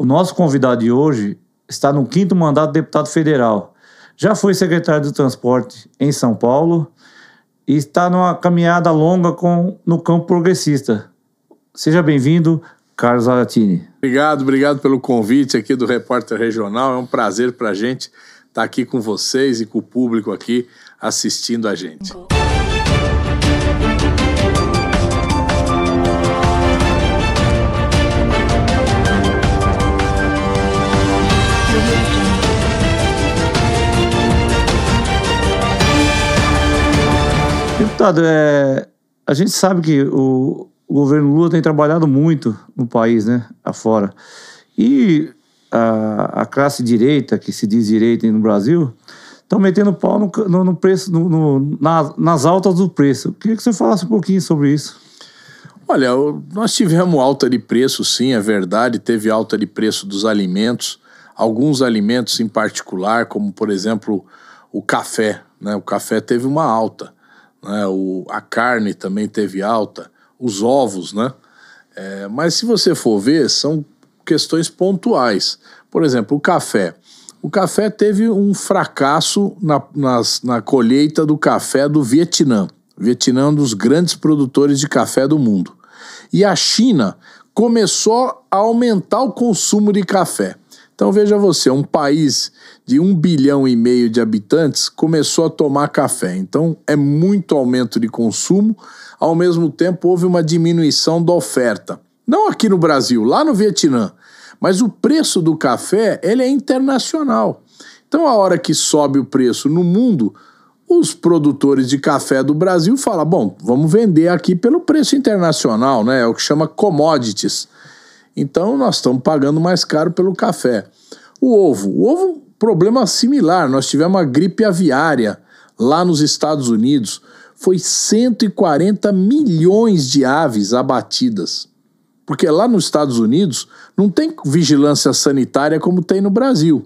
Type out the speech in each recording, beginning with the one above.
O nosso convidado de hoje está no 5º mandato de deputado federal. Já foi secretário do Transporte em São Paulo e está numa caminhada longa no campo progressista. Seja bem-vindo, Carlos Zaratini. Obrigado pelo convite aqui do Repórter Regional. É um prazer para a gente estar aqui com vocês e com o público aqui assistindo a gente. Deputado, a gente sabe que o governo Lula tem trabalhado muito no país, né, afora. E a classe direita, que se diz direita no Brasil, estão metendo pau no preço, nas altas do preço. Eu queria que você falasse um pouquinho sobre isso. Olha, nós tivemos alta de preço, sim, é verdade. Teve alta de preço dos alimentos. Alguns alimentos em particular, como, por exemplo, o café, né? O café teve uma alta, né? A carne também teve alta. Os ovos, né? Mas se você for ver, são questões pontuais. Por exemplo, o café. O café teve um fracasso na colheita do café do Vietnã. O Vietnã é um dos grandes produtores de café do mundo. E a China começou a aumentar o consumo de café. Então veja você, um país de 1,5 bilhão de habitantes começou a tomar café. Então é muito aumento de consumo, ao mesmo tempo houve uma diminuição da oferta. Não aqui no Brasil, lá no Vietnã. Mas o preço do café, ele é internacional. Então a hora que sobe o preço no mundo, os produtores de café do Brasil falam, bom, vamos vender aqui pelo preço internacional, né? É o que chama commodities. Então nós estamos pagando mais caro pelo café. O ovo, problema similar. Nós tivemos uma gripe aviária lá nos Estados Unidos. Foi 140 milhões de aves abatidas. Porque lá nos Estados Unidos não tem vigilância sanitária como tem no Brasil.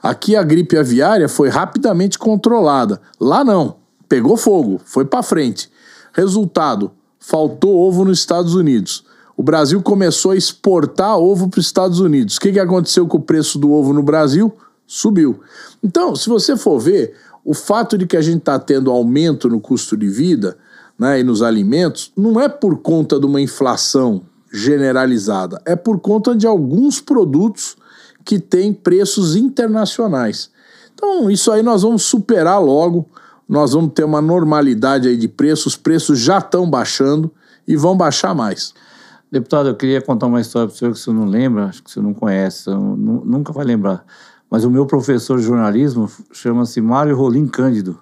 Aqui a gripe aviária foi rapidamente controlada. Lá não. Pegou fogo, foi para frente. Resultado, faltou ovo nos Estados Unidos. O Brasil começou a exportar ovo para os Estados Unidos. O que aconteceu com o preço do ovo no Brasil? Subiu. Então, se você for ver, o fato de que a gente está tendo aumento no custo de vida, né, e nos alimentos, não é por conta de uma inflação generalizada, é por conta de alguns produtos que têm preços internacionais. Então, isso aí nós vamos superar logo, nós vamos ter uma normalidade aí de preços, os preços já estão baixando e vão baixar mais. Deputado, eu queria contar uma história para o senhor que você não lembra, acho que você não conhece, nunca vai lembrar. Mas o meu professor de jornalismo chama-se Mário Rolim Cândido.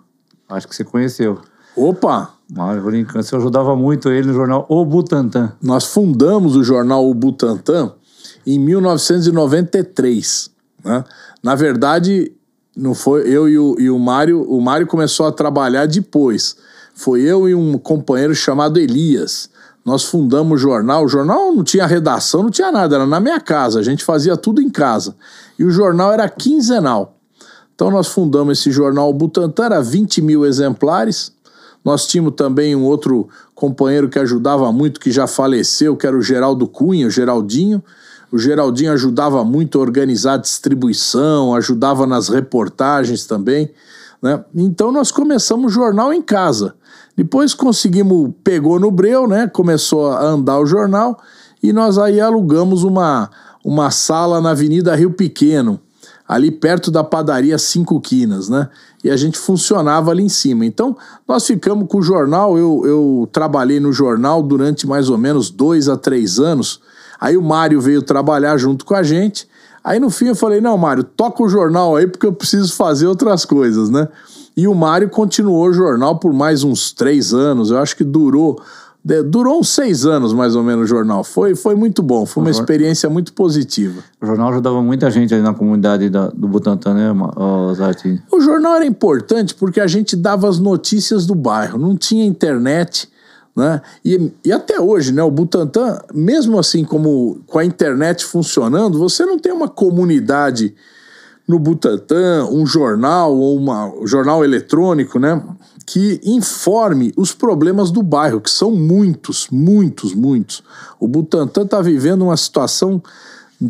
Acho que você conheceu. Opa! Mário Rolim Cândido, você ajudava muito ele no jornal O Butantan. Nós fundamos o jornal O Butantan em 1993. Né? Na verdade, não foi eu e o Mário começou a trabalhar depois. Foi eu e um companheiro chamado Elias. Nós fundamos o jornal não tinha redação, não tinha nada, era na minha casa, a gente fazia tudo em casa. E o jornal era quinzenal. Então nós fundamos esse jornal Butantan, era 20 mil exemplares. Nós tínhamos também um outro companheiro que ajudava muito, que já faleceu, que era o Geraldo Cunha, o Geraldinho. O Geraldinho ajudava muito a organizar a distribuição, ajudava nas reportagens também, né? Então nós começamos o jornal em casa. Depois pegou no breu, né? Começou a andar o jornal e nós aí alugamos uma sala na Avenida Rio Pequeno, ali perto da padaria 5 Quinas, né? E a gente funcionava ali em cima. Então, nós ficamos com o jornal, eu trabalhei no jornal durante mais ou menos 2 a 3 anos. Aí o Mário veio trabalhar junto com a gente. Aí no fim eu falei, não, Mário, toca o jornal aí porque eu preciso fazer outras coisas, né? E o Mário continuou o jornal por mais uns 3 anos. Eu acho que durou uns 6 anos mais ou menos o jornal. Foi muito bom, foi uma experiência muito positiva. O jornal ajudava muita gente ali na comunidade do Butantan, né, Zaratini? O jornal era importante porque a gente dava as notícias do bairro, não tinha internet, né? E até hoje, né, o Butantan, mesmo assim como com a internet funcionando, você não tem uma comunidade no Butantan, um jornal ou um jornal eletrônico, né, que informe os problemas do bairro, que são muitos. O Butantan está vivendo uma situação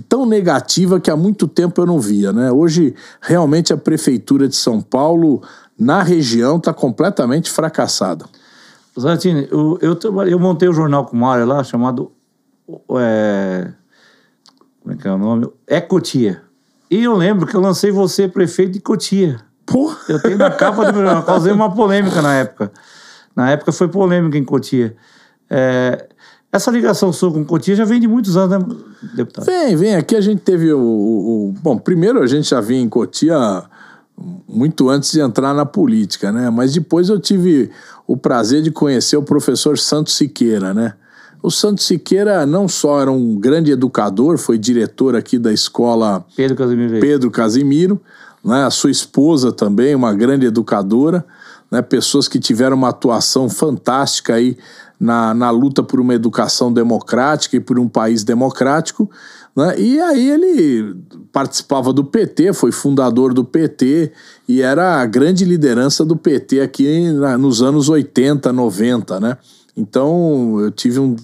tão negativa que há muito tempo eu não via, né? Hoje, realmente, a Prefeitura de São Paulo, na região, está completamente fracassada. Zaratini, eu montei um jornal com uma área lá chamado... como é que é o nome? É Cotia. E eu lembro que eu lancei você prefeito de Cotia. Pô. Eu tenho na capa do meu jornal. Causei uma polêmica na época. Na época foi polêmica em Cotia. Essa ligação sua com Cotia já vem de muitos anos, né, deputado? Vem. Aqui a gente teve Bom, primeiro a gente já vinha em Cotia muito antes de entrar na política, né? Mas depois eu tive o prazer de conhecer o professor Santos Siqueira, né? O Santos Siqueira não só era um grande educador, foi diretor aqui da escola Pedro Casimiro, né? A sua esposa também, uma grande educadora, né? Pessoas que tiveram uma atuação fantástica aí na luta por uma educação democrática e por um país democrático, né? E aí ele participava do PT, foi fundador do PT e era a grande liderança do PT aqui nos anos 80, 90, né? Então eu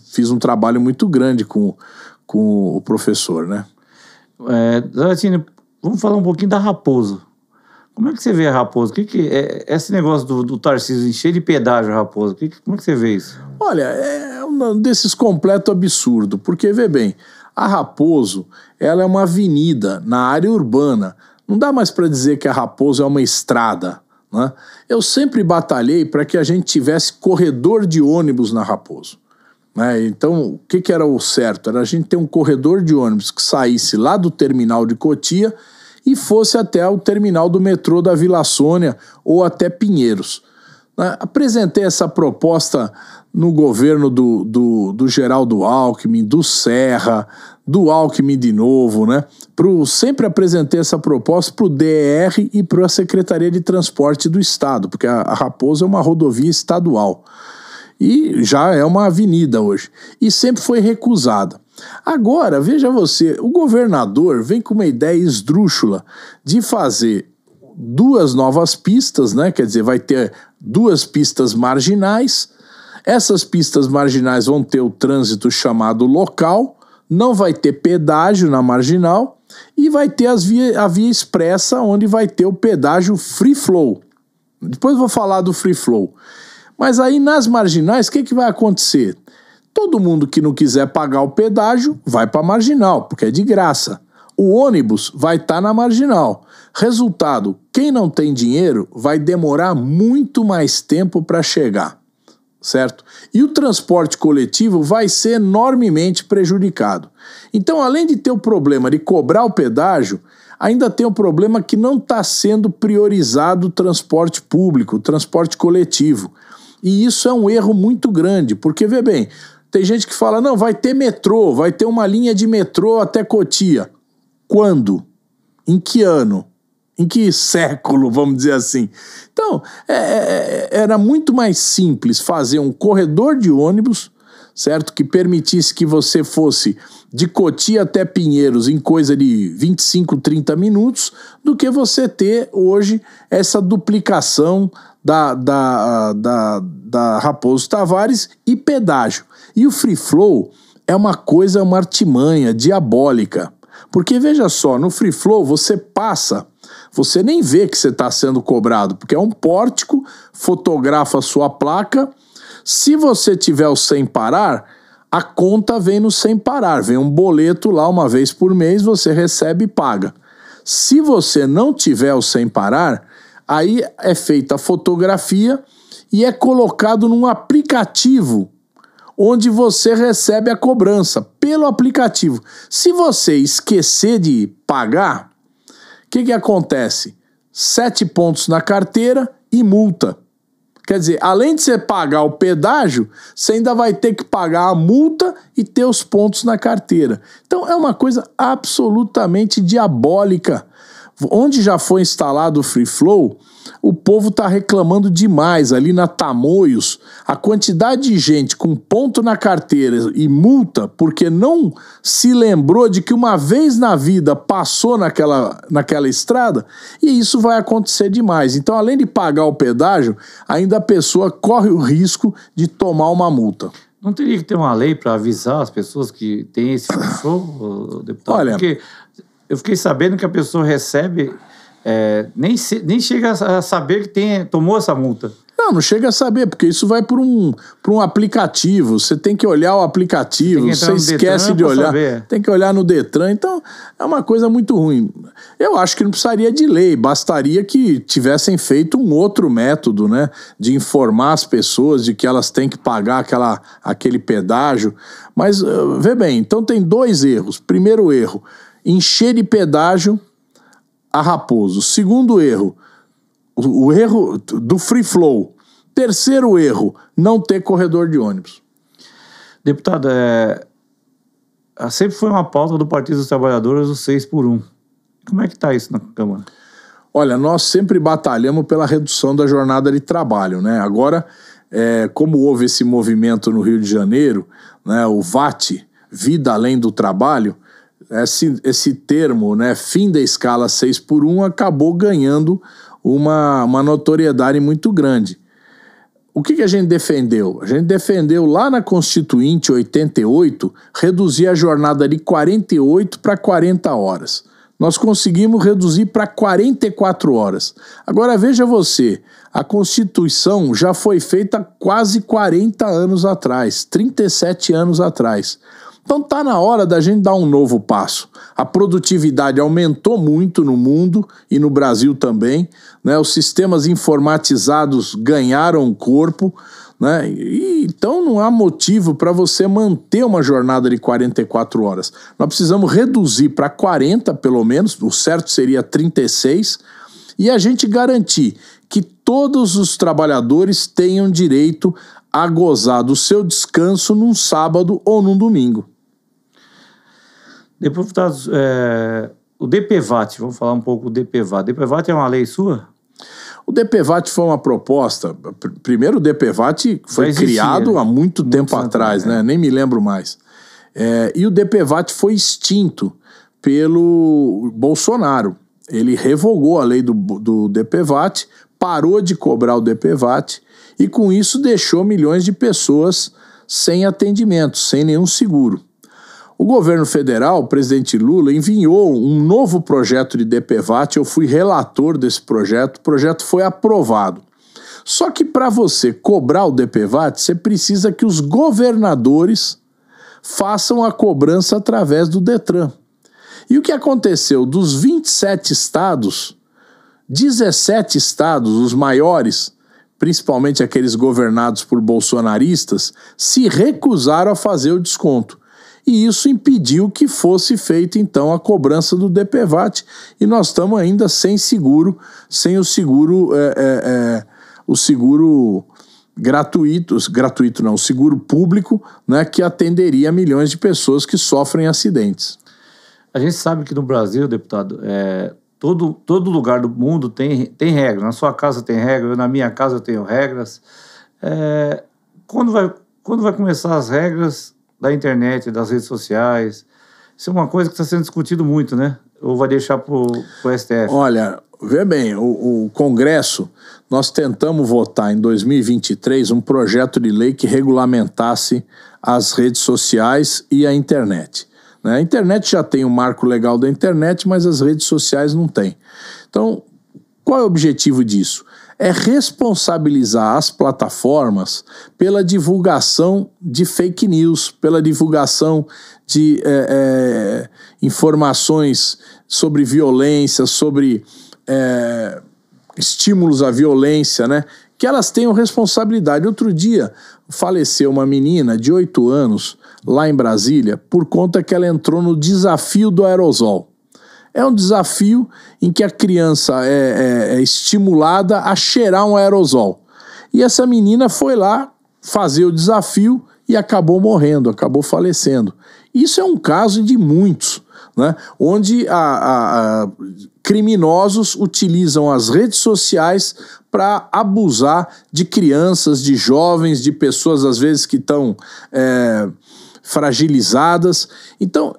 fiz um trabalho muito grande com o professor, né? Zaratini, vamos falar um pouquinho da Raposo. Como é que você vê a Raposo? O que é esse negócio do Tarcísio encher de pedágio a Raposo? Como é que você vê isso? Olha, é um desses completo absurdo, porque, vê bem, a Raposo, ela é uma avenida na área urbana. Não dá mais para dizer que a Raposo é uma estrada, né? Eu sempre batalhei para que a gente tivesse corredor de ônibus na Raposo, né? Então, o que era o certo? Era a gente ter um corredor de ônibus que saísse lá do terminal de Cotia e fosse até o terminal do metrô da Vila Sônia ou até Pinheiros. Apresentei essa proposta no governo do Geraldo Alckmin, do Serra, do Alckmin de novo, né? Sempre apresentei essa proposta para o DR e para a Secretaria de Transporte do Estado, porque a Raposo é uma rodovia estadual e já é uma avenida hoje, e sempre foi recusada. Agora, veja você, o governador vem com uma ideia esdrúxula de fazer 2 novas pistas, né? Quer dizer, vai ter 2 pistas marginais. Essas pistas marginais vão ter o trânsito chamado local, não vai ter pedágio na marginal e vai ter a via expressa, onde vai ter o pedágio free flow. Depois eu vou falar do free flow. Mas aí nas marginais, o que vai acontecer? Todo mundo que não quiser pagar o pedágio vai para a marginal, porque é de graça. O ônibus vai estar na marginal. Resultado, quem não tem dinheiro vai demorar muito mais tempo para chegar, certo? E o transporte coletivo vai ser enormemente prejudicado. Então, além de ter o problema de cobrar o pedágio, ainda tem o problema que não está sendo priorizado o transporte público, o transporte coletivo. E isso é um erro muito grande, porque, vê bem, tem gente que fala, não, vai ter metrô, vai ter uma linha de metrô até Cotia. Quando? Em que ano? Em que século, vamos dizer assim? Então, era muito mais simples fazer um corredor de ônibus, certo? Que permitisse que você fosse de Cotia até Pinheiros em coisa de 25, 30 minutos, do que você ter hoje essa duplicação da Raposo Tavares e pedágio. E o free flow é uma artimanha diabólica. Porque veja só, no free flow você passa, você nem vê que você está sendo cobrado, porque é um pórtico, fotografa a sua placa. Se você tiver o sem parar, a conta vem no sem parar, vem um boleto lá uma vez por mês, você recebe e paga. Se você não tiver o sem parar, aí é feita a fotografia e é colocado num aplicativo onde você recebe a cobrança pelo aplicativo. Se você esquecer de pagar, o que acontece? 7 pontos na carteira e multa. Quer dizer, além de você pagar o pedágio, você ainda vai ter que pagar a multa e ter os pontos na carteira. Então é uma coisa absolutamente diabólica. Onde já foi instalado o Free Flow, o povo está reclamando demais. Ali na Tamoios, a quantidade de gente com ponto na carteira e multa porque não se lembrou de que uma vez na vida passou naquela estrada, e isso vai acontecer demais. Então, além de pagar o pedágio, ainda a pessoa corre o risco de tomar uma multa. Não teria que ter uma lei para avisar as pessoas que tem esse show, deputado? Olha, porque eu fiquei sabendo que a pessoa recebe, nem chega a saber que tomou essa multa. Não chega a saber, porque isso vai para um aplicativo. Você tem que olhar o aplicativo, você esquece de olhar. Tem que olhar no Detran. Então, é uma coisa muito ruim. Eu acho que não precisaria de lei, bastaria que tivessem feito um outro método, né, de informar as pessoas de que elas têm que pagar aquele pedágio. Mas, vê bem, então tem 2 erros. Primeiro erro, encher de pedágio a Raposo. Segundo erro, o erro do free flow. Terceiro erro, não ter corredor de ônibus. Deputado, sempre foi uma pauta do Partido dos Trabalhadores o 6x1. Como é que está isso na Câmara? Olha, nós sempre batalhamos pela redução da jornada de trabalho, né? Agora, como houve esse movimento no Rio de Janeiro, né, o VAT, Vida Além do Trabalho, esse termo, né, fim da escala 6x1, acabou ganhando uma notoriedade muito grande. O que a gente defendeu? A gente defendeu lá na Constituinte 88 reduzir a jornada de 48 para 40 horas. Nós conseguimos reduzir para 44 horas. Agora veja você, a Constituição já foi feita quase 40 anos atrás, 37 anos atrás. Então tá na hora da gente dar um novo passo. A produtividade aumentou muito no mundo e no Brasil também, né? Os sistemas informatizados ganharam corpo, né? Então não há motivo para você manter uma jornada de 44 horas. Nós precisamos reduzir para 40 pelo menos, o certo seria 36, e a gente garantir que todos os trabalhadores tenham direito a gozar do seu descanso num sábado ou num domingo. Deputados, o DPVAT, vamos falar um pouco do DPVAT. O DPVAT é uma lei sua? O DPVAT foi uma proposta. Primeiro, o DPVAT foi criado há muito tempo atrás, né? Nem me lembro mais. E o DPVAT foi extinto pelo Bolsonaro. Ele revogou a lei do DPVAT, parou de cobrar o DPVAT e, com isso, deixou milhões de pessoas sem atendimento, sem nenhum seguro. O governo federal, o presidente Lula, enviou um novo projeto de DPVAT, eu fui relator desse projeto, o projeto foi aprovado. Só que para você cobrar o DPVAT, você precisa que os governadores façam a cobrança através do Detran. E o que aconteceu? Dos 27 estados, 17 estados, os maiores, principalmente aqueles governados por bolsonaristas, se recusaram a fazer o desconto. E isso impediu que fosse feita, então, a cobrança do DPVAT. E nós estamos ainda sem seguro, sem o seguro gratuito não, o seguro público, né, que atenderia milhões de pessoas que sofrem acidentes. A gente sabe que no Brasil, deputado, todo lugar do mundo tem regras. Na sua casa tem regras, na minha casa eu tenho regras. Quando vai começar as regras da internet, das redes sociais? Isso é uma coisa que está sendo discutido muito, né? Ou vai deixar para o STF? Olha, vê bem, o Congresso, nós tentamos votar em 2023 um projeto de lei que regulamentasse as redes sociais e a internet. A internet já tem um marco legal da internet, mas as redes sociais não têm. Então, qual é o objetivo disso? É responsabilizar as plataformas pela divulgação de fake news, pela divulgação de informações sobre violência, sobre estímulos à violência, né? Que elas tenham responsabilidade. Outro dia faleceu uma menina de 8 anos lá em Brasília por conta que ela entrou no desafio do aerosol. É um desafio em que a criança é estimulada a cheirar um aerosol. E essa menina foi lá fazer o desafio e acabou morrendo, acabou falecendo. Isso é um caso de muitos, né? Onde criminosos utilizam as redes sociais para abusar de crianças, de jovens, de pessoas às vezes que estão fragilizadas. Então,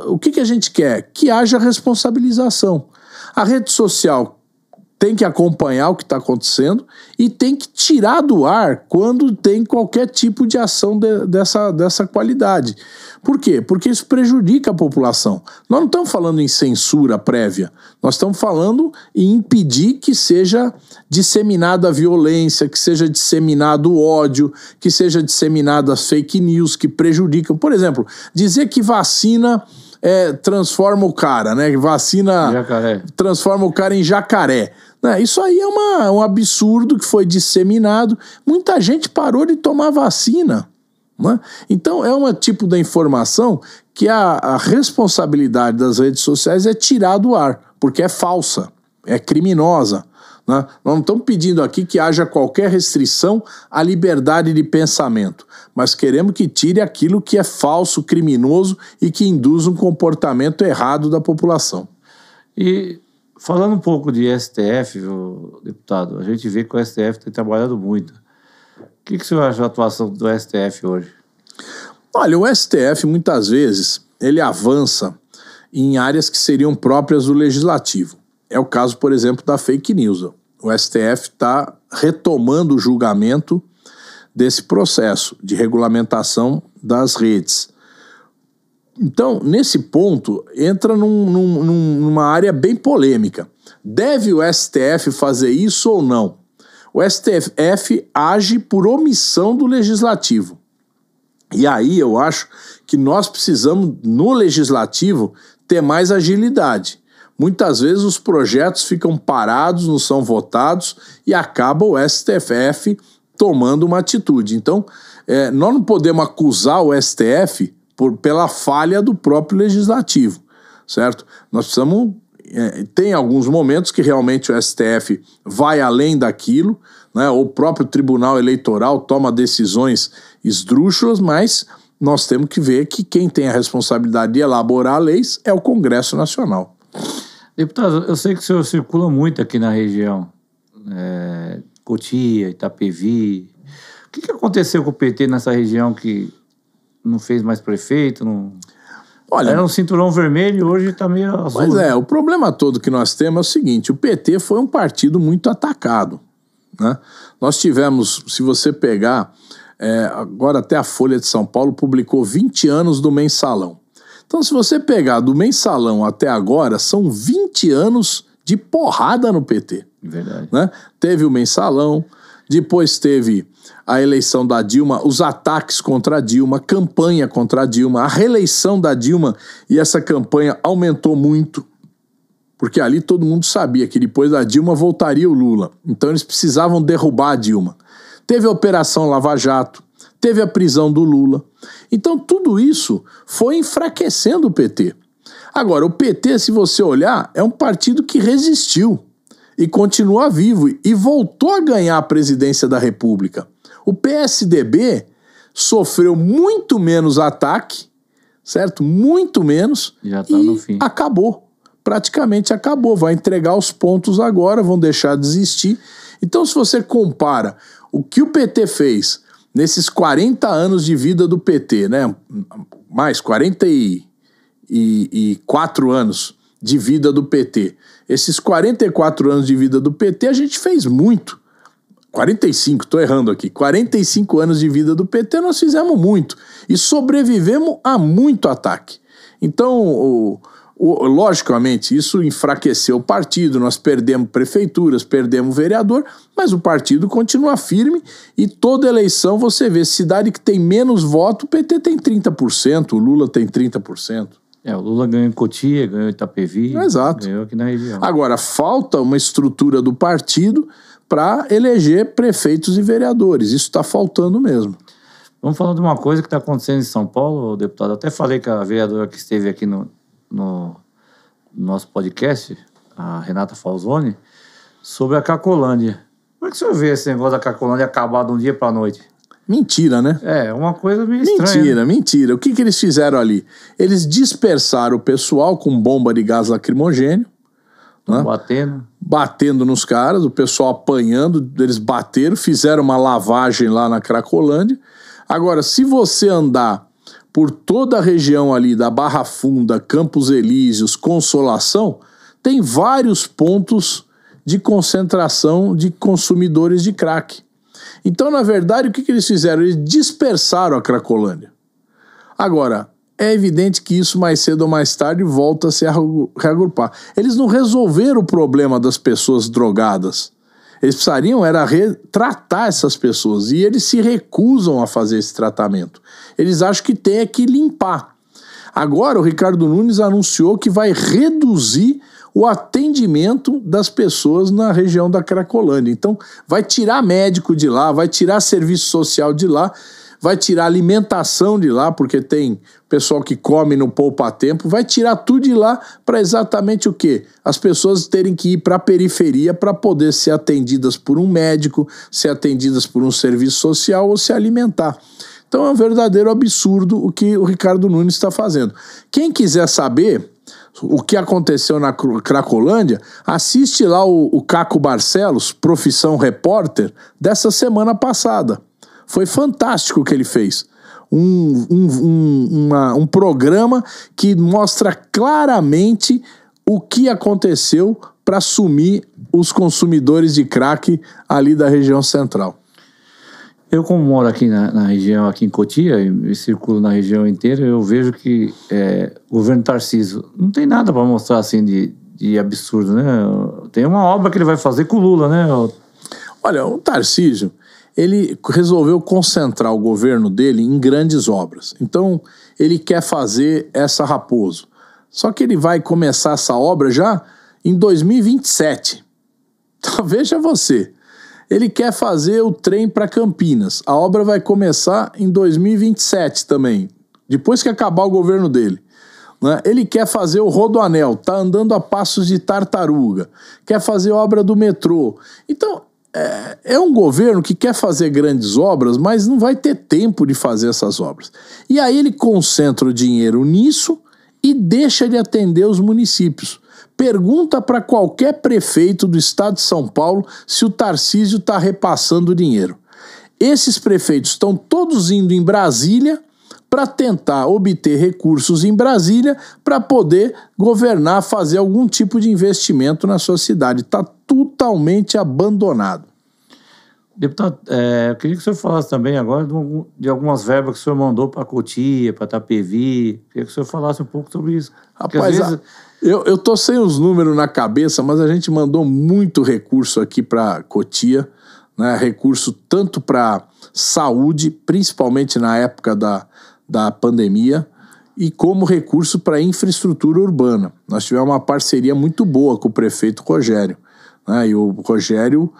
o que a gente quer? Que haja responsabilização. A rede social tem que acompanhar o que está acontecendo e tem que tirar do ar quando tem qualquer tipo de ação dessa qualidade. Por quê? Porque isso prejudica a população. Nós não estamos falando em censura prévia, nós estamos falando em impedir que seja disseminada a violência, que seja disseminado o ódio, que seja disseminada as fake news que prejudicam. Por exemplo, dizer que vacina transforma o cara, né? Vacina jacaré. Transforma o cara em jacaré. Isso aí é um absurdo que foi disseminado. Muita gente parou de tomar vacina. Né? Então é um tipo da informação que a responsabilidade das redes sociais é tirar do ar, porque é falsa, é criminosa. Né? Nós não estamos pedindo aqui que haja qualquer restrição à liberdade de pensamento, mas queremos que tire aquilo que é falso, criminoso e que induz um comportamento errado da população. E falando um pouco de STF, deputado, a gente vê que o STF tem trabalhado muito. O que o senhor acha da atuação do STF hoje? Olha, o STF muitas vezes ele avança em áreas que seriam próprias do legislativo. É o caso, por exemplo, da fake news. O STF está retomando o julgamento desse processo de regulamentação das redes. Então, nesse ponto, entra numa área bem polêmica. Deve o STF fazer isso ou não? O STF age por omissão do legislativo. E aí eu acho que nós precisamos, no legislativo, ter mais agilidade. Muitas vezes os projetos ficam parados, não são votados e acaba o STF tomando uma atitude. Então, nós não podemos acusar o STF pela falha do próprio legislativo, certo? Nós precisamos... tem alguns momentos que realmente o STF vai além daquilo, né? O próprio Tribunal Eleitoral toma decisões esdrúxulas, mas nós temos que ver que quem tem a responsabilidade de elaborar leis é o Congresso Nacional. Deputado, eu sei que o senhor circula muito aqui na região, Cotia, Itapevi. O que aconteceu com o PT nessa região que não fez mais prefeito? Olha, era um cinturão vermelho e hoje está meio azul. Pois o problema todo que nós temos é o seguinte, o PT foi um partido muito atacado. Né? Nós tivemos, se você pegar, agora até a Folha de São Paulo publicou 20 anos do Mensalão. Então, se você pegar do Mensalão até agora, são 20 anos de porrada no PT. Verdade. Né? Teve o Mensalão, depois teve a eleição da Dilma, os ataques contra a Dilma, campanha contra a Dilma, a reeleição da Dilma, e essa campanha aumentou muito, porque ali todo mundo sabia que depois da Dilma voltaria o Lula. Então eles precisavam derrubar a Dilma. Teve a Operação Lava Jato, teve a prisão do Lula. Então tudo isso foi enfraquecendo o PT. Agora, o PT, se você olhar, é um partido que resistiu e continua vivo e voltou a ganhar a presidência da República. O PSDB sofreu muito menos ataque, certo? Muito menos. Já tá no fim. Acabou. Praticamente acabou. Vai entregar os pontos agora, vão deixar de existir. Então, se você compara o que o PT fez nesses 40 anos de vida do PT, né? Mais 44 anos de vida do PT. Esses 44 anos de vida do PT, a gente fez muito. 45, tô errando aqui. 45 anos de vida do PT, nós fizemos muito. E sobrevivemos a muito ataque. Então, logicamente, isso enfraqueceu o partido, nós perdemos prefeituras, perdemos vereador, mas o partido continua firme e toda eleição você vê, cidade que tem menos voto, o PT tem 30%, o Lula tem 30%. O Lula ganhou em Cotia, ganhou em Itapevi. Exato. Ganhou aqui na região. Agora, falta uma estrutura do partido para eleger prefeitos e vereadores. Isso está faltando mesmo. Vamos falar de uma coisa que está acontecendo em São Paulo, deputado. Até falei com a vereadora que esteve aqui no nosso podcast, a Renata Falzoni, sobre a Cracolândia. Como é que o senhor vê esse negócio da Cracolândia acabar de um dia para a noite? Mentira, né? Uma coisa meio estranha. Mentira. O que eles fizeram ali? Eles dispersaram o pessoal com bomba de gás lacrimogêneo. Né? Batendo nos caras, o pessoal apanhando, eles bateram, fizeram uma lavagem lá na Cracolândia. Agora, se você andar por toda a região ali da Barra Funda, Campos Elíseos, Consolação, tem vários pontos de concentração de consumidores de crack. Então, na verdade, o que eles fizeram? Eles dispersaram a Cracolândia. Agora, é evidente que isso mais cedo ou mais tarde volta a se reagrupar. Eles não resolveram o problema das pessoas drogadas. Eles precisariam era tratar essas pessoas, e eles se recusam a fazer esse tratamento. Eles acham que tem que limpar. Agora o Ricardo Nunes anunciou que vai reduzir o atendimento das pessoas na região da Cracolândia. Então vai tirar médico de lá, vai tirar serviço social de lá, vai tirar alimentação de lá, porque tem pessoal que come no poupa-tempo, vai tirar tudo de lá para exatamente o quê? As pessoas terem que ir para a periferia para poder ser atendidas por um médico, ser atendidas por um serviço social ou se alimentar. Então é um verdadeiro absurdo o que o Ricardo Nunes está fazendo. Quem quiser saber o que aconteceu na Cracolândia, assiste lá o Caco Barcelos, Profissão Repórter, dessa semana passada. Foi fantástico o que ele fez. Um programa que mostra claramente o que aconteceu para sumir os consumidores de crack ali da região central. Eu, como moro aqui na região, aqui em Cotia, e circulo na região inteira, eu vejo que o governo Tarcísio não tem nada para mostrar assim de absurdo, né? Tem uma obra que ele vai fazer com o Lula, né? Olha, o Tarcísio, ele resolveu concentrar o governo dele em grandes obras. Então, ele quer fazer essa Raposo. Só que ele vai começar essa obra já em 2027. Então, veja você. Ele quer fazer o trem para Campinas. A obra vai começar em 2027 também, depois que acabar o governo dele. Né? Ele quer fazer o Rodoanel, está andando a passos de tartaruga. Quer fazer a obra do metrô. Então, é um governo que quer fazer grandes obras, mas não vai ter tempo de fazer essas obras. E aí ele concentra o dinheiro nisso e deixa de atender os municípios. Pergunta para qualquer prefeito do estado de São Paulo se o Tarcísio está repassando o dinheiro. Esses prefeitos estão todos indo em Brasília para tentar obter recursos em Brasília para poder governar, fazer algum tipo de investimento na sua cidade. Está totalmente abandonado. Deputado, eu queria que o senhor falasse também agora de algumas verbas que o senhor mandou para Cotia, para Itapevi. Queria que o senhor falasse um pouco sobre isso. Rapaz, eu tô sem os números na cabeça, mas a gente mandou muito recurso aqui para Cotia, né? Recurso tanto para saúde, principalmente na época da pandemia, e como recurso para infraestrutura urbana. Nós tivemos uma parceria muito boa com o prefeito Rogério, né? E o Rogério,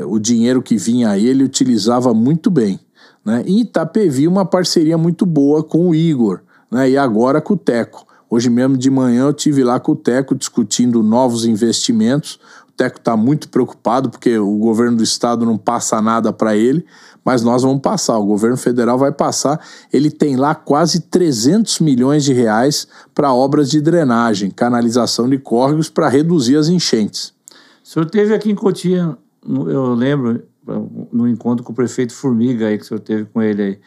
o dinheiro que vinha a ele utilizava muito bem, né? Em Itapevi, uma parceria muito boa com o Igor, né? E agora com o Teco. Hoje mesmo de manhã eu estive lá com o Teco discutindo novos investimentos. O Teco está muito preocupado porque o governo do estado não passa nada para ele, mas nós vamos passar, o governo federal vai passar. Ele tem lá quase 300 milhões de reais para obras de drenagem, canalização de córregos para reduzir as enchentes. O senhor esteve aqui em Cotia, eu lembro, no encontro com o prefeito Formiga aí, que o senhor teve com ele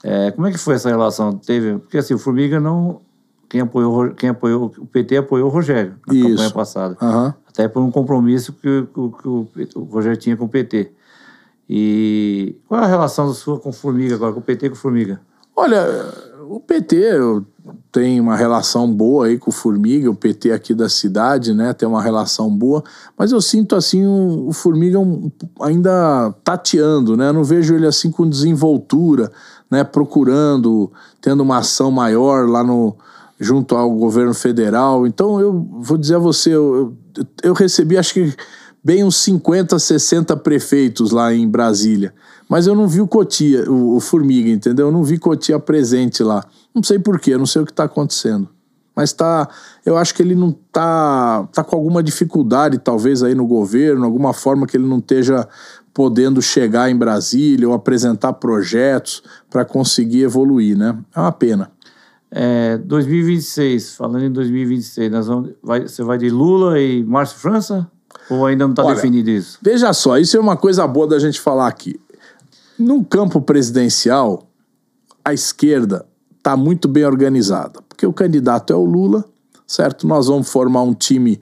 aí. Como é que foi essa relação? Porque assim, o Formiga não... Quem apoiou, o PT apoiou o Rogério na campanha passada. Uhum. Até por um compromisso que o Rogério tinha com o PT. E qual é a relação sua com o Formiga agora, com o PT e com o Formiga? Olha, o PT tem uma relação boa aí com o Formiga, o PT aqui da cidade, né, tem uma relação boa, mas eu sinto assim o Formiga ainda tateando, né, eu não vejo ele assim com desenvoltura, né, procurando, tendo uma ação maior lá junto ao governo federal. Então eu vou dizer a você, eu recebi acho que bem uns 50, 60 prefeitos lá em Brasília, mas eu não vi o Cotia, o Formiga, entendeu? Eu não vi Cotia presente lá. Não sei porquê, eu não sei o que está acontecendo. Mas eu acho que ele não tá com alguma dificuldade, talvez, aí no governo, alguma forma que ele não esteja podendo chegar em Brasília ou apresentar projetos para conseguir evoluir, né? É uma pena. 2026, falando em 2026, você vai de Lula e Márcio França? Ou ainda não está definido isso? Veja só, isso é uma coisa boa da gente falar aqui. No campo presidencial, a esquerda está muito bem organizada, porque o candidato é o Lula, certo? Nós vamos formar um time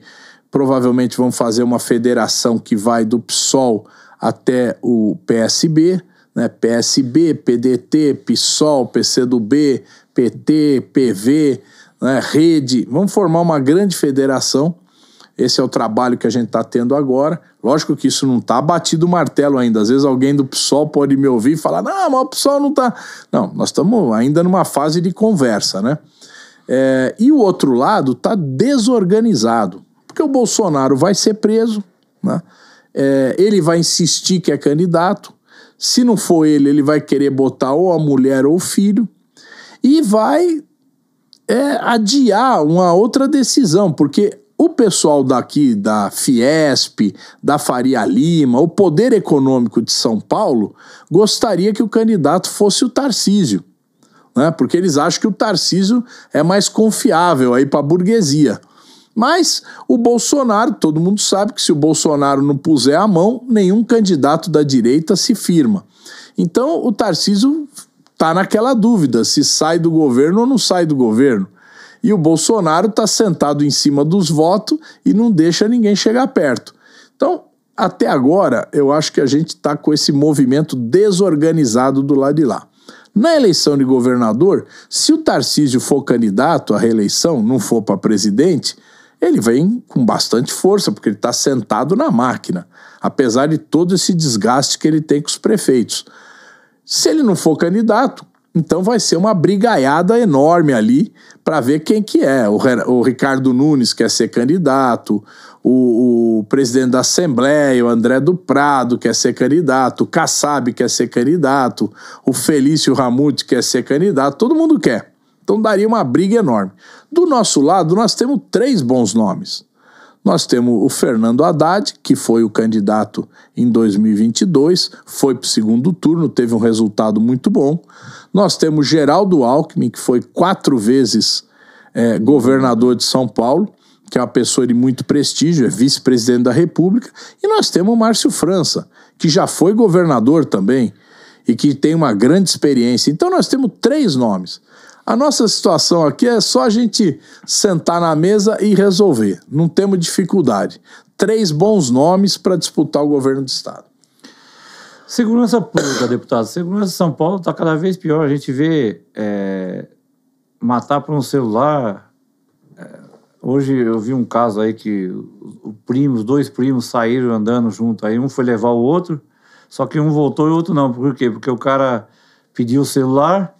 provavelmente vão fazer uma federação que vai do PSOL até o PSB, né? PSB, PDT, PSOL, PCdoB, PT, PV, né? Rede. Vamos formar uma grande federação. Esse é o trabalho que a gente está tendo agora. Lógico que isso não está batido o martelo ainda. Às vezes alguém do PSOL pode me ouvir e falar, não, mas o PSOL não está... Não, nós estamos ainda numa fase de conversa, né? E o outro lado está desorganizado, porque o Bolsonaro vai ser preso, né? Ele vai insistir que é candidato. Se não for ele, ele vai querer botar ou a mulher ou o filho e vai adiar uma outra decisão, porque o pessoal daqui da Fiesp, da Faria Lima, o Poder Econômico de São Paulo, gostaria que o candidato fosse o Tarcísio, né? Porque eles acham que o Tarcísio é mais confiável aí para a burguesia. Mas o Bolsonaro, todo mundo sabe que se o Bolsonaro não puser a mão, nenhum candidato da direita se firma. Então o Tarcísio está naquela dúvida, se sai do governo ou não sai do governo. E o Bolsonaro está sentado em cima dos votos e não deixa ninguém chegar perto. Então, até agora, eu acho que a gente está com esse movimento desorganizado do lado de lá. Na eleição de governador, se o Tarcísio for candidato à reeleição, não for para presidente, ele vem com bastante força, porque ele está sentado na máquina, apesar de todo esse desgaste que ele tem com os prefeitos. Se ele não for candidato, então vai ser uma brigaiada enorme ali para ver quem que é. O Ricardo Nunes quer ser candidato, o presidente da Assembleia, o André do Prado, quer ser candidato, o Kassab quer ser candidato, o Felício Ramute quer ser candidato, todo mundo quer. Então daria uma briga enorme. Do nosso lado, nós temos 3 bons nomes. Nós temos o Fernando Haddad, que foi o candidato em 2022, foi para o segundo turno, teve um resultado muito bom. Nós temos Geraldo Alckmin, que foi 4 vezes governador de São Paulo, que é uma pessoa de muito prestígio, é vice-presidente da República. E nós temos o Márcio França, que já foi governador também e que tem uma grande experiência. Então nós temos 3 nomes. A nossa situação aqui é só a gente sentar na mesa e resolver. Não temos dificuldade. 3 bons nomes para disputar o governo do estado. Segurança pública, deputado. Segurança de São Paulo está cada vez pior. A gente vê matar por um celular. Hoje eu vi um caso aí que os 2 primos saíram andando junto. Aí um foi levar o outro, só que um voltou e o outro não. Por quê? Porque o cara pediu o celular...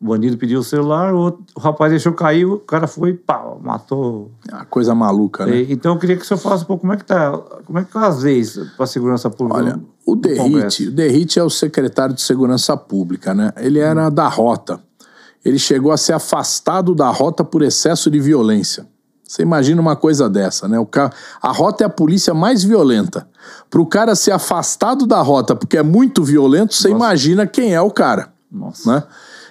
O bandido pediu o celular, o rapaz deixou cair, o cara foi e pá, matou. É uma coisa maluca, né? Então eu queria que o senhor falasse um pouco como é que as leis para a segurança pública. Olha, o Derrite é o secretário de Segurança Pública, né? Ele era da Rota. Ele chegou a ser afastado da Rota por excesso de violência. Você imagina uma coisa dessa, né? A Rota é a polícia mais violenta. Para o cara ser afastado da Rota porque é muito violento, você imagina quem é o cara. Nossa. Né?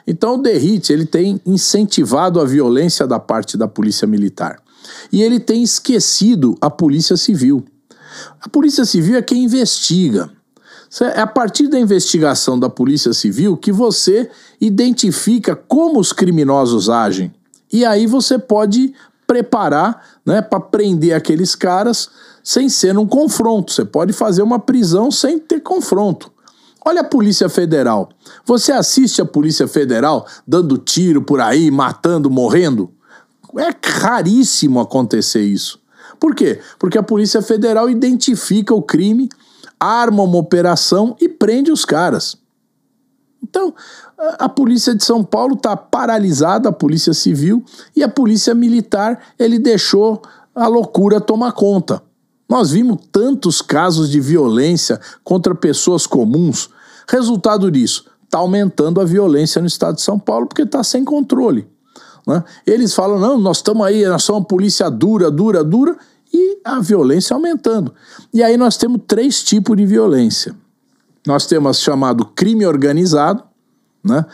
Então o Derrite, ele tem incentivado a violência da parte da polícia militar. E ele tem esquecido a polícia civil. A polícia civil é quem investiga. É a partir da investigação da polícia civil que você identifica como os criminosos agem. E aí você pode preparar, né, para prender aqueles caras sem ser um confronto. Você pode fazer uma prisão sem ter confronto. Olha a Polícia Federal. Você assiste a Polícia Federal dando tiro por aí, matando, morrendo? É raríssimo acontecer isso. Por quê? Porque a Polícia Federal identifica o crime, arma uma operação e prende os caras. Então, a Polícia de São Paulo está paralisada, a Polícia Civil, e a Polícia Militar, ele deixou a loucura tomar conta. Nós vimos tantos casos de violência contra pessoas comuns. Resultado disso, está aumentando a violência no estado de São Paulo porque está sem controle. Né? Eles falam, não, nós estamos aí, nós somos uma polícia dura, e a violência aumentando. E aí nós temos 3 tipos de violência. Nós temos chamado crime organizado, né?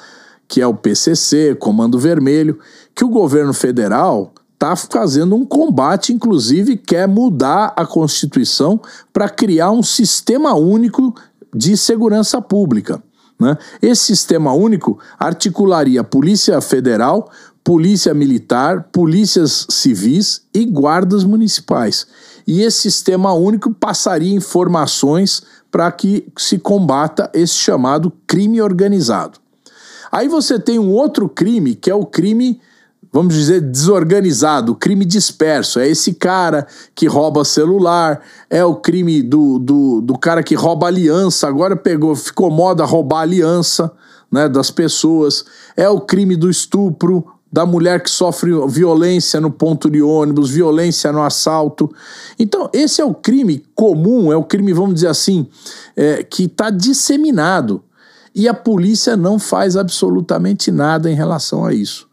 Que é o PCC, Comando Vermelho, que o governo federal está fazendo um combate, inclusive quer mudar a Constituição para criar um sistema único de segurança pública. Né? Esse sistema único articularia a Polícia Federal, polícia militar, polícias civis e guardas municipais. E esse sistema único passaria informações para que se combata esse chamado crime organizado. Aí você tem um outro crime, que é o crime, vamos dizer, desorganizado, o crime disperso. É esse cara que rouba celular, é o crime do cara que rouba aliança, agora ficou moda roubar aliança, né, das pessoas. É o crime do estupro, da mulher que sofre violência no ponto de ônibus, violência no assalto. Então, esse é o crime comum, é o crime, vamos dizer assim, que está disseminado. E a polícia não faz absolutamente nada em relação a isso.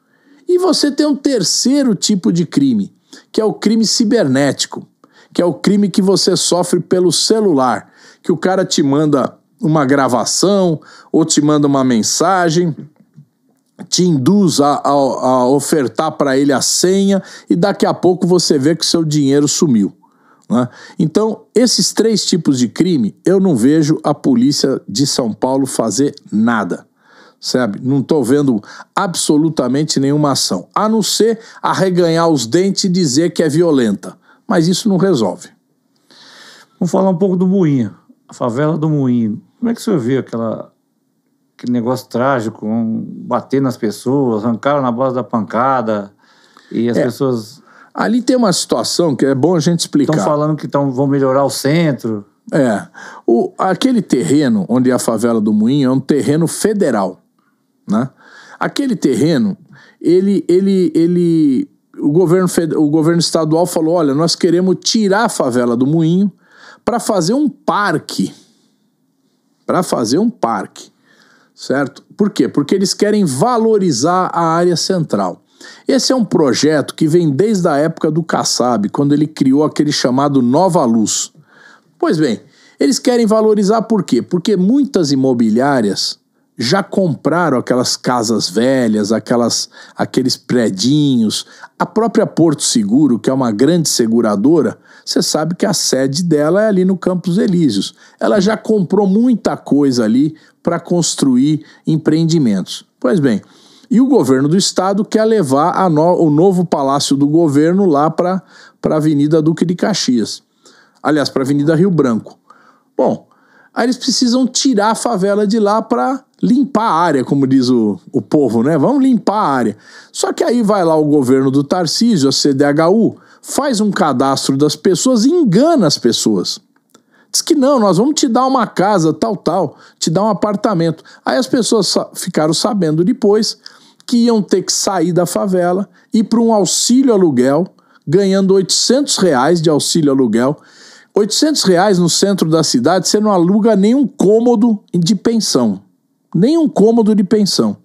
E você tem um terceiro tipo de crime, que é o crime cibernético, que é o crime que você sofre pelo celular, que o cara te manda uma gravação ou te manda uma mensagem, te induz a ofertar para ele a senha e daqui a pouco você vê que o seu dinheiro sumiu, né? Então, esses 3 tipos de crime, eu não vejo a polícia de São Paulo fazer nada, sabe? Não estou vendo absolutamente nenhuma ação, a não ser arreganhar os dentes e dizer que é violenta, mas isso não resolve. Vamos falar um pouco do Moinho, a favela do Moinho. Como é que o senhor vê aquele negócio trágico, bater nas pessoas, arrancaram na base da pancada e as pessoas... Ali tem uma situação que é bom a gente explicar. Estão falando que vão melhorar o centro. Aquele terreno onde é a favela do Moinho é um terreno federal, né? Aquele terreno, o governo estadual falou, olha, nós queremos tirar a favela do Moinho para fazer um parque. Certo? Por quê? Porque eles querem valorizar a área central. Esse é um projeto que vem desde a época do Kassab, quando ele criou aquele chamado Nova Luz. Pois bem, eles querem valorizar por quê? Porque muitas imobiliárias já compraram aquelas casas velhas, aqueles predinhos. A própria Porto Seguro, que é uma grande seguradora, você sabe que a sede dela é ali no Campos Elíseos. Ela já comprou muita coisa ali para construir empreendimentos. Pois bem, e o governo do estado quer levar o novo Palácio do Governo lá para a Avenida Duque de Caxias. Aliás, para a Avenida Rio Branco. Bom, aí eles precisam tirar a favela de lá para limpar a área, como diz o povo, né? Vamos limpar a área. Só que aí vai lá o governo do Tarcísio, a CDHU, faz um cadastro das pessoas e engana as pessoas. Diz que não, nós vamos te dar uma casa, tal, te dar um apartamento. Aí as pessoas ficaram sabendo depois que iam ter que sair da favela, ir para um auxílio aluguel, ganhando R$800 de auxílio aluguel. R$800 no centro da cidade, você não aluga nenhum cômodo de pensão. Nenhum cômodo de pensão.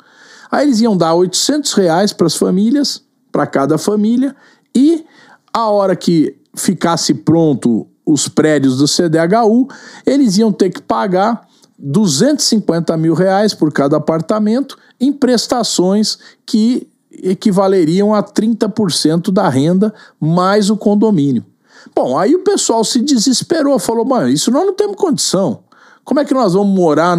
Aí eles iam dar R$800 para as famílias, para cada família, e a hora que ficasse pronto os prédios do CDHU, eles iam ter que pagar R$250 mil por cada apartamento em prestações que equivaleriam a 30% da renda mais o condomínio. Bom, aí o pessoal se desesperou, falou, mano, isso nós não temos condição. Como é que nós vamos morar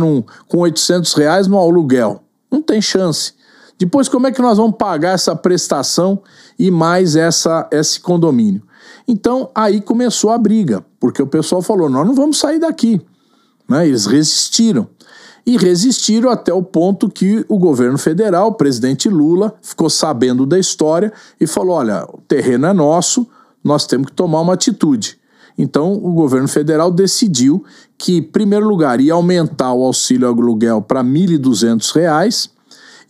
com R$800 no aluguel? Não tem chance. Depois, como é que nós vamos pagar essa prestação e mais esse condomínio? Então, aí começou a briga, porque o pessoal falou, nós não vamos sair daqui, né? Eles resistiram. E resistiram até o ponto que o governo federal, o presidente Lula, ficou sabendo da história e falou, olha, o terreno é nosso, nós temos que tomar uma atitude. Então, o governo federal decidiu que, em primeiro lugar, ia aumentar o auxílio aluguel para R$1.200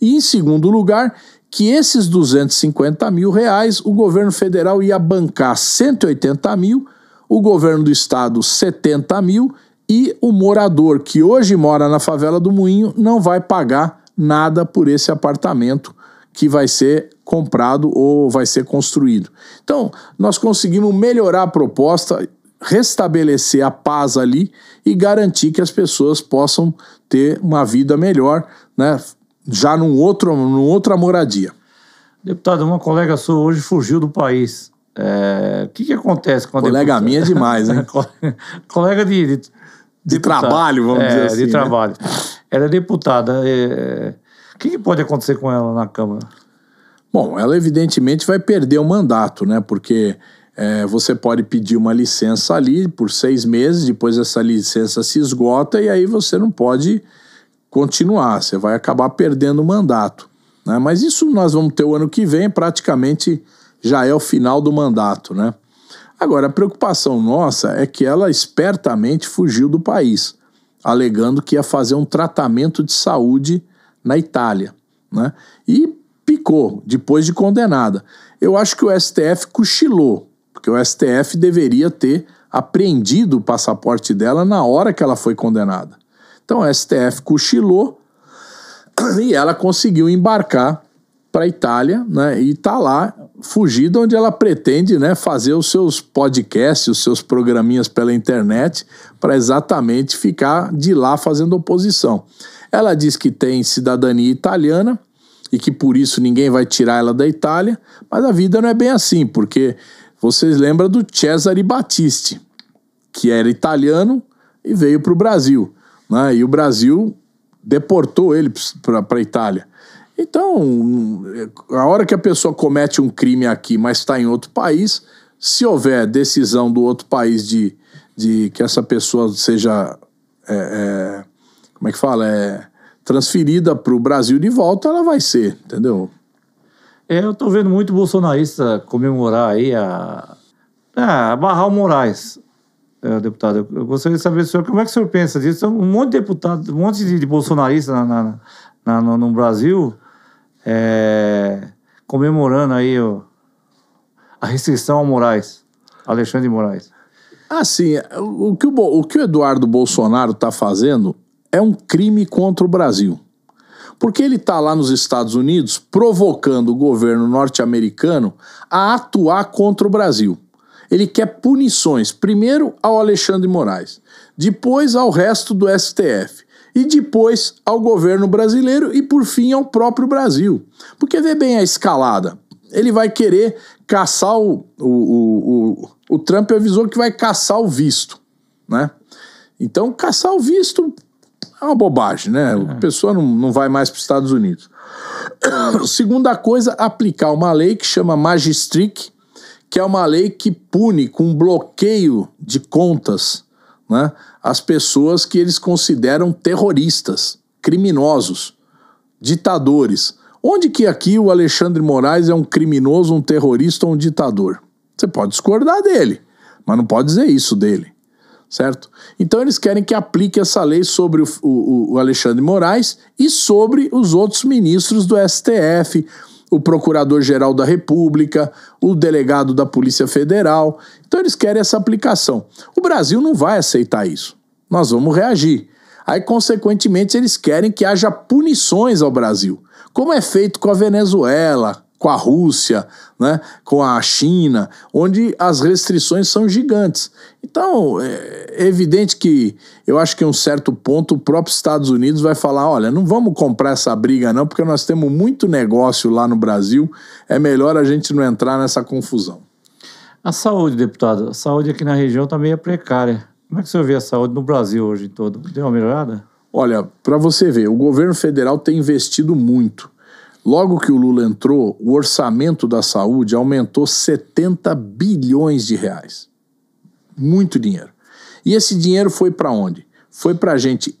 e, em segundo lugar, que esses R$250 mil, o governo federal ia bancar 180 mil, o governo do estado 70 mil e o morador que hoje mora na favela do Moinho não vai pagar nada por esse apartamento que vai ser comprado ou vai ser construído. Então, nós conseguimos melhorar a proposta, restabelecer a paz ali e garantir que as pessoas possam ter uma vida melhor, né, já numa outra moradia. Deputado, uma colega sua hoje fugiu do país. O que acontece com a colega minha é demais, hein? Colega de trabalho, vamos dizer assim. De trabalho. Ela é deputada. O que pode acontecer com ela na Câmara? Bom, ela evidentemente vai perder o mandato, né? Porque você pode pedir uma licença ali por 6 meses, depois essa licença se esgota e aí você não pode continuar, você vai acabar perdendo o mandato, né? Mas isso nós vamos ter o ano que vem, praticamente já é o final do mandato, né? Agora, a preocupação nossa é que ela espertamente fugiu do país, alegando que ia fazer um tratamento de saúde na Itália, né? E picou, depois de condenada. Eu acho que o STF cochilou, porque o STF deveria ter apreendido o passaporte dela na hora que ela foi condenada. Então o STF cochilou e ela conseguiu embarcar para a Itália, né, e está lá, fugida, onde ela pretende, né, fazer os seus podcasts, os seus programinhas pela internet, para exatamente ficar de lá fazendo oposição. Ela diz que tem cidadania italiana, e que por isso ninguém vai tirar ela da Itália, mas a vida não é bem assim, porque vocês lembram do Cesare Battisti, que era italiano e veio para o Brasil, né? E o Brasil deportou ele para a Itália. Então, a hora que a pessoa comete um crime aqui, mas está em outro país, se houver decisão do outro país de que essa pessoa seja, como é que fala, transferida para o Brasil de volta, ela vai ser, entendeu? Eu tô vendo muito bolsonarista comemorar aí barrar o Moraes, deputado. Eu gostaria de saber, senhor, como é que o senhor pensa disso? Um monte de deputados, um monte de bolsonaristas no Brasil comemorando aí a restrição ao Moraes, Alexandre de Moraes. Assim, o que o Eduardo Bolsonaro está fazendo é um crime contra o Brasil. Porque ele está lá nos Estados Unidos provocando o governo norte-americano a atuar contra o Brasil. Ele quer punições, primeiro ao Alexandre de Moraes, depois ao resto do STF, e depois ao governo brasileiro e, por fim, ao próprio Brasil. Porque vê bem a escalada. Ele vai querer caçar o Trump avisou que vai caçar o visto, né? Então, caçar o visto é uma bobagem, né? A pessoa não vai mais para os Estados Unidos. Segunda coisa, aplicar uma lei que chama Magistric, que é uma lei que pune com bloqueio de contas, né, as pessoas que eles consideram terroristas, criminosos, ditadores. Onde que aqui o Alexandre de Moraes é um criminoso, um terrorista ou um ditador? Você pode discordar dele, mas não pode dizer isso dele. Certo? Então eles querem que aplique essa lei sobre o Alexandre de Moraes e sobre os outros ministros do STF, o Procurador-Geral da República, o delegado da Polícia Federal. Então eles querem essa aplicação. O Brasil não vai aceitar isso. Nós vamos reagir. Aí, consequentemente, eles querem que haja punições ao Brasil, como é feito com a Venezuela, com a Rússia, né, com a China, onde as restrições são gigantes. Então, é evidente que eu acho que em um certo ponto o próprio Estados Unidos vai falar, olha, não vamos comprar essa briga não, porque nós temos muito negócio lá no Brasil, é melhor a gente não entrar nessa confusão. A saúde, deputado, a saúde aqui na região está meio precária. Como é que o senhor vê a saúde no Brasil hoje todo? Deu uma melhorada? Olha, para você ver, o governo federal tem investido muito. Logo que o Lula entrou, o orçamento da saúde aumentou 70 bilhões de reais. Muito dinheiro. E esse dinheiro foi para onde? Foi para a gente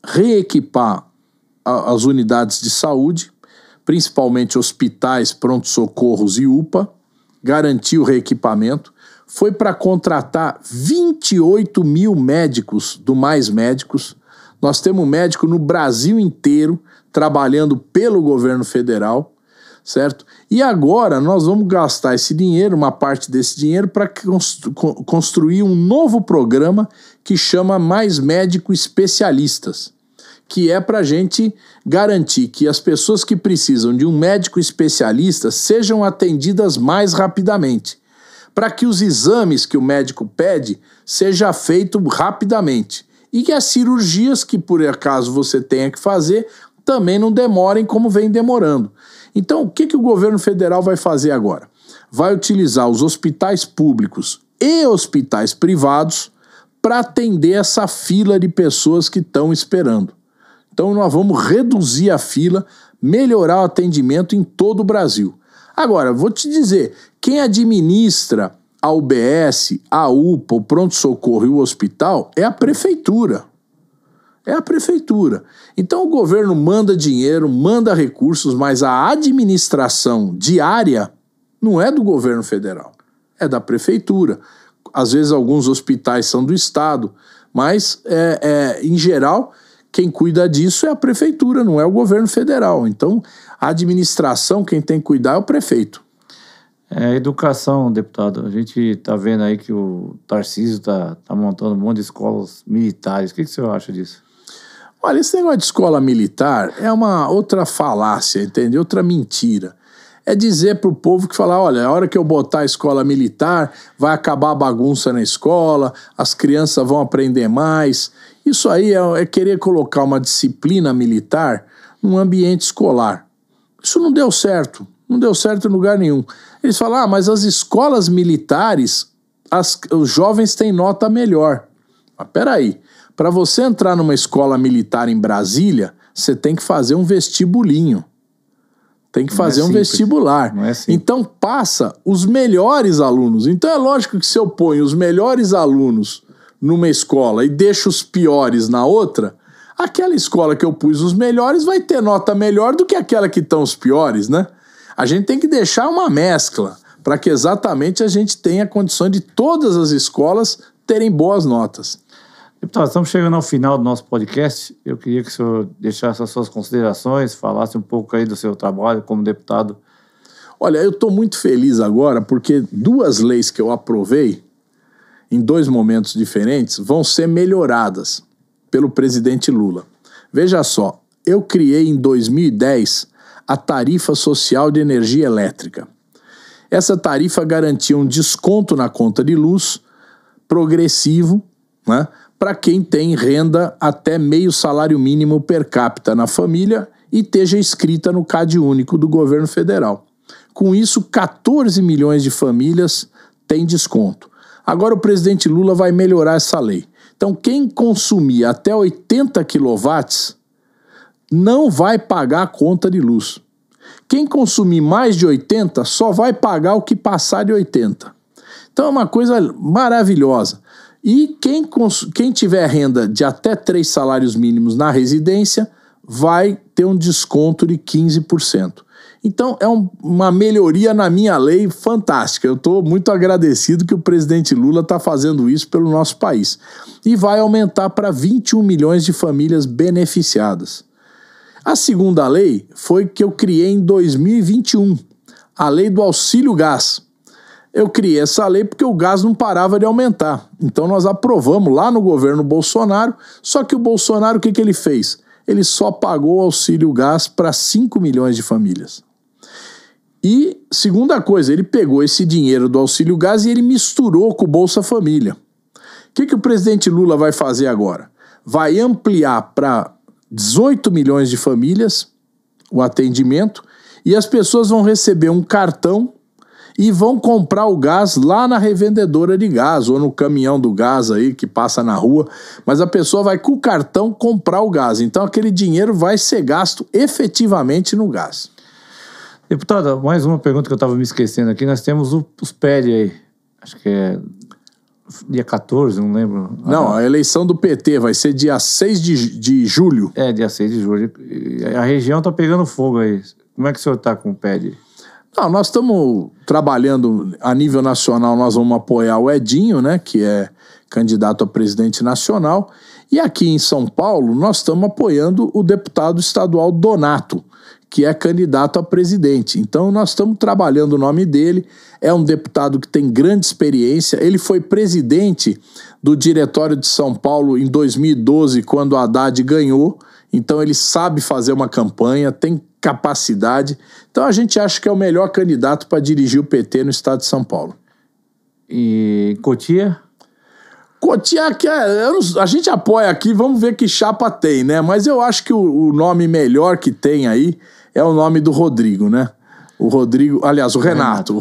reequipar as unidades de saúde, principalmente hospitais, pronto-socorros e UPA, garantir o reequipamento. Foi para contratar 28 mil médicos do Mais Médicos. Nós temos médico no Brasil inteiro trabalhando pelo governo federal, certo? E agora nós vamos gastar esse dinheiro, uma parte desse dinheiro, para construir um novo programa que chama Mais Médico Especialistas, que é para a gente garantir que as pessoas que precisam de um médico especialista sejam atendidas mais rapidamente, para que os exames que o médico pede sejam feitos rapidamente e que as cirurgias que por acaso você tenha que fazer também não demorem como vem demorando. Então, o que o governo federal vai fazer agora? Vai utilizar os hospitais públicos e hospitais privados para atender essa fila de pessoas que estão esperando. Então nós vamos reduzir a fila, melhorar o atendimento em todo o Brasil. Agora, vou te dizer, quem administra a UBS, a UPA, o pronto-socorro e o hospital é a prefeitura. É a prefeitura. Então o governo manda dinheiro, manda recursos, mas a administração diária não é do governo federal, é da prefeitura. Às vezes alguns hospitais são do estado, mas em geral quem cuida disso é a prefeitura, não é o governo federal. Então a administração, quem tem que cuidar é o prefeito. Educação, deputado. A gente está vendo aí que o Tarcísio está montando um monte de escolas militares. O que o senhor acha disso? Olha, esse negócio de escola militar é uma outra falácia, entende? Outra mentira. É dizer para o povo que fala, olha, a hora que eu botar a escola militar, vai acabar a bagunça na escola, as crianças vão aprender mais. Isso aí é querer colocar uma disciplina militar num ambiente escolar. Isso não deu certo. Não deu certo em lugar nenhum. Eles falam, mas as escolas militares, os jovens têm nota melhor. Mas peraí, para você entrar numa escola militar em Brasília, você tem que fazer um vestibulinho. Tem que fazer um vestibular. Não é simples. Então passa os melhores alunos. Então é lógico que se eu ponho os melhores alunos numa escola e deixo os piores na outra, aquela escola que eu pus os melhores vai ter nota melhor do que aquela que estão os piores, né? A gente tem que deixar uma mescla para que exatamente a gente tenha condição de todas as escolas terem boas notas. Deputado, estamos chegando ao final do nosso podcast. Eu queria que o senhor deixasse as suas considerações, falasse um pouco aí do seu trabalho como deputado. Olha, eu estou muito feliz agora porque 2 leis que eu aprovei em 2 momentos diferentes vão ser melhoradas pelo presidente Lula. Veja só, eu criei em 2010 a tarifa social de energia elétrica. Essa tarifa garantia um desconto na conta de luz progressivo, né, para quem tem renda até meio salário mínimo per capita na família e esteja inscrita no CAD único do governo federal. Com isso, 14 milhões de famílias têm desconto. Agora o presidente Lula vai melhorar essa lei. Então quem consumir até 80 quilowatts não vai pagar a conta de luz. Quem consumir mais de 80 só vai pagar o que passar de 80. Então é uma coisa maravilhosa. E quem tiver renda de até 3 salários mínimos na residência vai ter um desconto de 15%. Então é uma melhoria na minha lei fantástica. Eu estou muito agradecido que o presidente Lula está fazendo isso pelo nosso país. E vai aumentar para 21 milhões de famílias beneficiadas. A segunda lei foi que eu criei em 2021, a lei do auxílio gás. Eu criei essa lei porque o gás não parava de aumentar. Então nós aprovamos lá no governo Bolsonaro, só que o Bolsonaro o que ele fez? Ele só pagou o auxílio gás para 5 milhões de famílias. E, segunda coisa, ele pegou esse dinheiro do auxílio gás e ele misturou com o Bolsa Família. O que o presidente Lula vai fazer agora? Vai ampliar para 18 milhões de famílias o atendimento e as pessoas vão receber um cartão e vão comprar o gás lá na revendedora de gás ou no caminhão do gás aí que passa na rua, mas a pessoa vai com o cartão comprar o gás. Então aquele dinheiro vai ser gasto efetivamente no gás. Deputada, mais uma pergunta que eu estava me esquecendo aqui. Nós temos os PED aí. Acho que é dia 14, não lembro. Não, a eleição do PT vai ser dia 6 de julho. É, dia 6 de julho. A região está pegando fogo aí. Como é que o senhor está com o PED? Não, nós estamos trabalhando a nível nacional, nós vamos apoiar o Edinho, né, que é candidato a presidente nacional. E aqui em São Paulo, nós estamos apoiando o deputado estadual Donato, que é candidato a presidente. Então nós estamos trabalhando o nome dele, é um deputado que tem grande experiência, ele foi presidente do Diretório de São Paulo em 2012, quando o Haddad ganhou, então ele sabe fazer uma campanha, tem capacidade, então a gente acha que é o melhor candidato para dirigir o PT no estado de São Paulo. E Cotia? Cotia, a gente apoia aqui, vamos ver que chapa tem, né? Mas eu acho que o nome melhor que tem aí é o nome do Rodrigo, né? O Rodrigo, aliás, o Renato.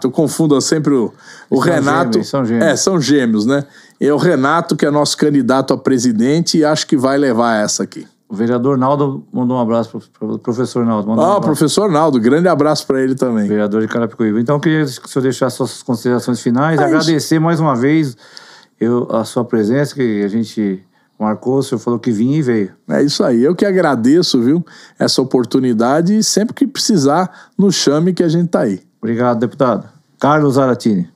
Eu confundo sempre o Renato. São gêmeos. São gêmeos, né? É o Renato que é nosso candidato a presidente e acho que vai levar essa aqui. O vereador Naldo mandou um abraço para o professor Naldo. Professor Naldo, grande abraço para ele também. Vereador de Carapicuíba. Então, eu queria que o senhor deixasse suas considerações finais, agradecer mais uma vez a sua presença, que a gente marcou, o senhor falou que vinha e veio. É isso aí, eu que agradeço, viu, essa oportunidade, e sempre que precisar, nos chame que a gente tá aí. Obrigado, deputado. Carlos Zaratini.